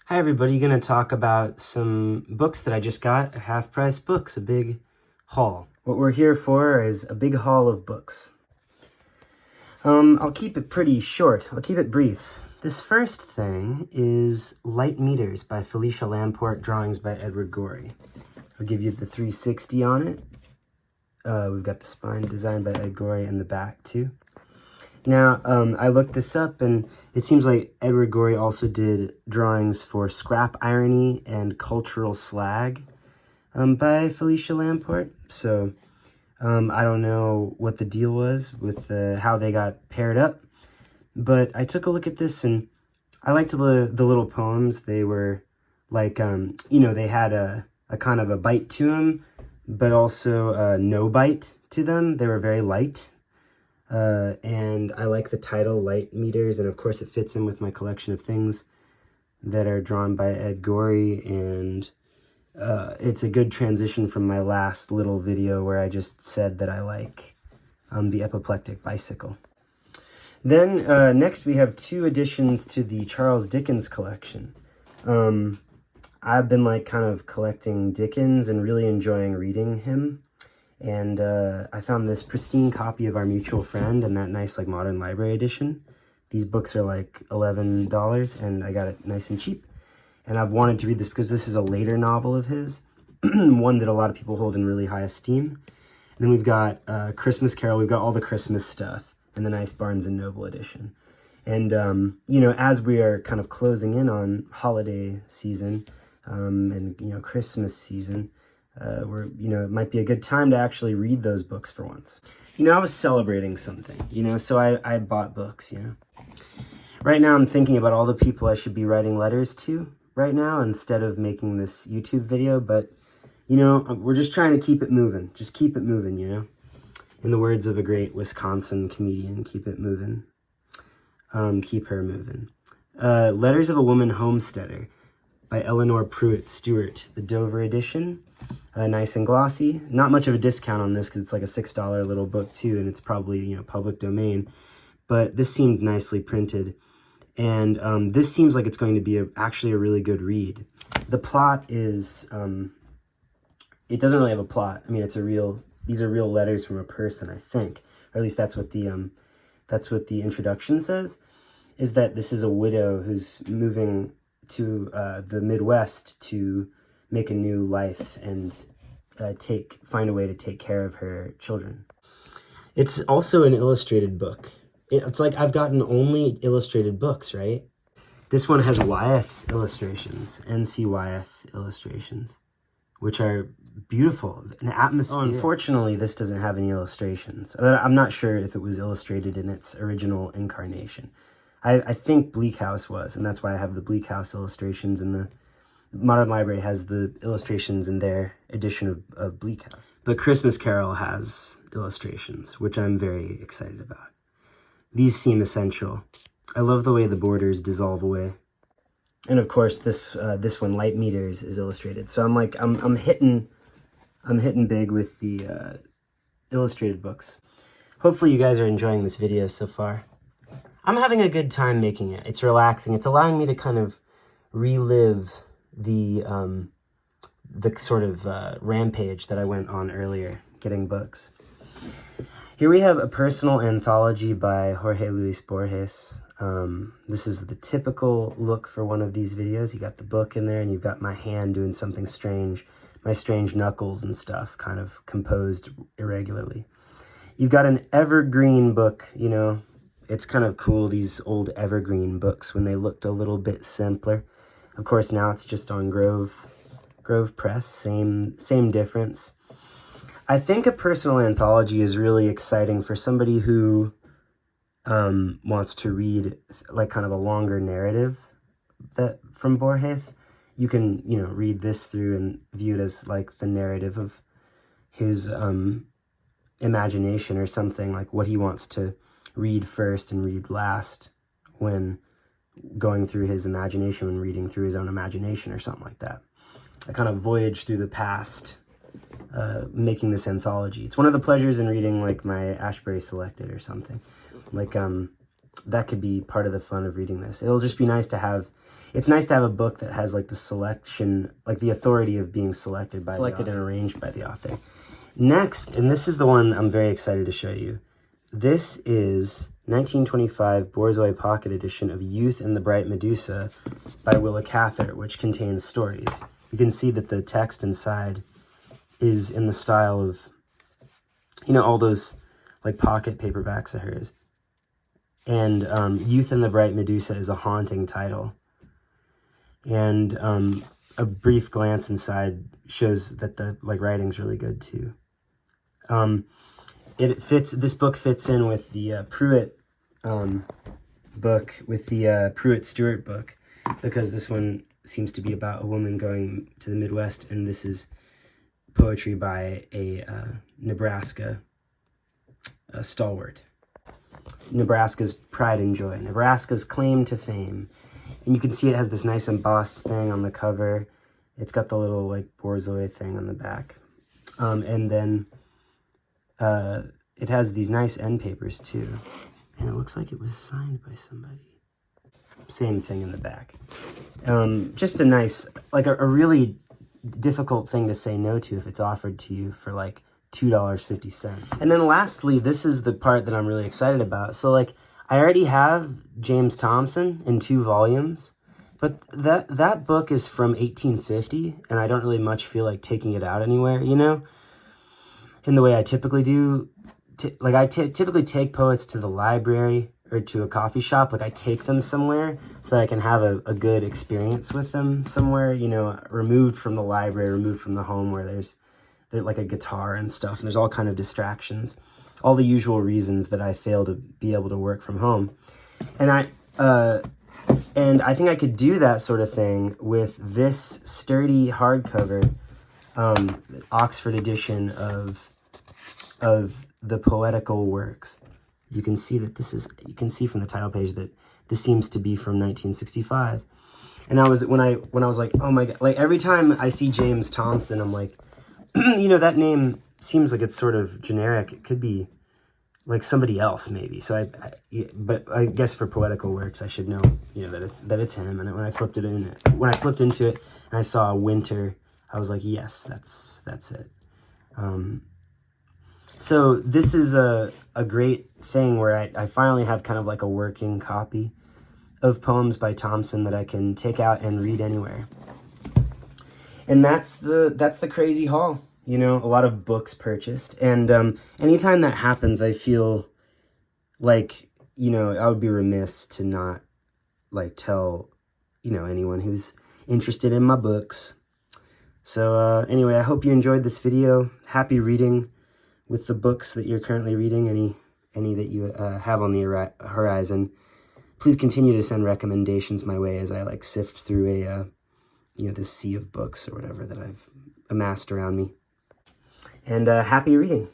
Hi everybody, going to talk about some books that I just got at Half Price Books, a big haul. What we're here for is a big haul of books. I'll keep it pretty short, I'll keep it brief. This first thing is Light Meters by Felicia Lamport, drawings by Ed Gorey. I'll give you the 360 on it. We've got the spine designed by Ed Gorey in the back too. Now, I looked this up, and it seems like Ed Gorey also did drawings for Scrap Irony and Cultural Slag by Felicia Lamport. So, I don't know what the deal was with how they got paired up, but I took a look at this, and I liked the little poems. They were like, they had a kind of a bite to them, but also no bite to them. They were very light. And I like the title, Light Meters, and of course it fits in with my collection of things that are drawn by Ed Gorey, and it's a good transition from my last little video where I just said that I like the Apoplectic Bicycle. Then next we have two additions to the Charles Dickens collection. I've been like kind of collecting Dickens and really enjoying reading him. And I found this pristine copy of Our Mutual Friend and that nice like modern library edition. These books are like $11 and I got it nice and cheap. And I've wanted to read this because this is a later novel of his, one that a lot of people hold in really high esteem. And then we've got Christmas Carol, we've got all the Christmas stuff and the nice Barnes & Noble edition. And, as we are kind of closing in on holiday season and, Christmas season, it might be a good time to actually read those books for once. I was celebrating something, so I bought books, Right now I'm thinking about all the people I should be writing letters to right now instead of making this YouTube video, but, we're just trying to keep it moving. Just keep it moving, In the words of a great Wisconsin comedian, keep it moving. Keep her moving. Letters of a Woman Homesteader by Eleanor Pruitt Stewart, the Dover edition. Nice and glossy. Not much of a discount on this because it's like a $6 little book too, and it's probably, public domain. But this seemed nicely printed. And this seems like it's going to be actually a really good read. The plot is, it doesn't really have a plot. I mean, these are real letters from a person, I think. Or at least that's what the introduction says, is that this is a widow who's moving to the Midwest to make a new life and find a way to take care of her children. It's also an illustrated book. It's like I've gotten only illustrated books, right? This one has Wyeth illustrations, N.C. Wyeth illustrations, which are beautiful, an atmosphere. Oh, unfortunately, this doesn't have any illustrations. I'm not sure if it was illustrated in its original incarnation. I think Bleak House was, and that's why I have the Bleak House illustrations, and the Modern Library has the illustrations in their edition of Bleak House. But Christmas Carol has illustrations, which I'm very excited about. These seem essential. I love the way the borders dissolve away. And of course, this one, Light Meters, is illustrated. So I'm hitting big with the illustrated books. Hopefully you guys are enjoying this video so far. I'm having a good time making it. It's relaxing. It's allowing me to kind of relive the sort of rampage that I went on earlier, getting books. Here we have a personal anthology by Jorge Luis Borges. This is the typical look for one of these videos. You got the book in there, and you've got my hand doing something strange, my strange knuckles and stuff, kind of composed irregularly. You've got an evergreen book, It's kind of cool, these old evergreen books, when they looked a little bit simpler. Of course, now it's just on Grove Press, same difference. I think a personal anthology is really exciting for somebody who wants to read like kind of a longer narrative from Borges. You can, read this through and view it as like the narrative of his imagination or something, like what he wants to read first and read last when going through his imagination and reading through his own imagination or something like that. A kind of voyage through the past, making this anthology. It's one of the pleasures in reading like my Ashbery Selected or something. Like that could be part of the fun of reading this. It'll just be nice to have it's nice to have a book that has like the selection, like the authority of being selected and arranged by the author. Next, and this is the one I'm very excited to show you. This is 1925 Borges Pocket Edition of Youth and the Bright Medusa by Willa Cather, which contains stories. You can see that the text inside is in the style of, you know, all those like pocket paperbacks of hers. And Youth and the Bright Medusa is a haunting title. And a brief glance inside shows that the writing's really good too. This book fits in with the Pruitt book, with the Pruitt Stewart book, because this one seems to be about a woman going to the Midwest, and this is poetry by a Nebraska stalwart. Nebraska's pride and joy, Nebraska's claim to fame. And you can see it has this nice embossed thing on the cover. It's got the little like Borzoi thing on the back. And then it has these nice end papers too. And it looks like it was signed by somebody. Same thing in the back. Just a nice, like a really difficult thing to say no to if it's offered to you for like $2.50. And then lastly, this is the part that I'm really excited about. So like, I already have James Thomson in 2 volumes, but that book is from 1850, and I don't really much feel like taking it out anywhere, you know? In the way I typically do. I typically take poets to the library or to a coffee shop. Like I take them somewhere so that I can have a good experience with them somewhere, you know, removed from the library, removed from the home where there's like a guitar and stuff, and there's all kind of distractions, all the usual reasons that I fail to be able to work from home. And I think I could do that sort of thing with this sturdy hardcover Oxford edition of the Poetical works. You can see that you can see from the title page that this seems to be from 1965. And when I was like, oh my God, like every time I see James Thomson, I'm like, you know, that name seems like it's sort of generic. It could be like somebody else maybe. So but I guess for Poetical works, I should know, you know, that it's him. And when I flipped into it and I saw Winter, I was like, yes, that's it. So this is a great thing where I finally have kind of like a working copy of poems by Thomson that I can take out and read anywhere. And that's the crazy haul, you know, a lot of books purchased. And anytime that happens, I feel like, you know, I would be remiss to not like tell, you know, anyone who's interested in my books. So anyway, I hope you enjoyed this video. Happy reading with the books that you're currently reading, any that you have on the horizon. Please continue to send recommendations my way as I like sift through this sea of books or whatever that I've amassed around me. And happy reading.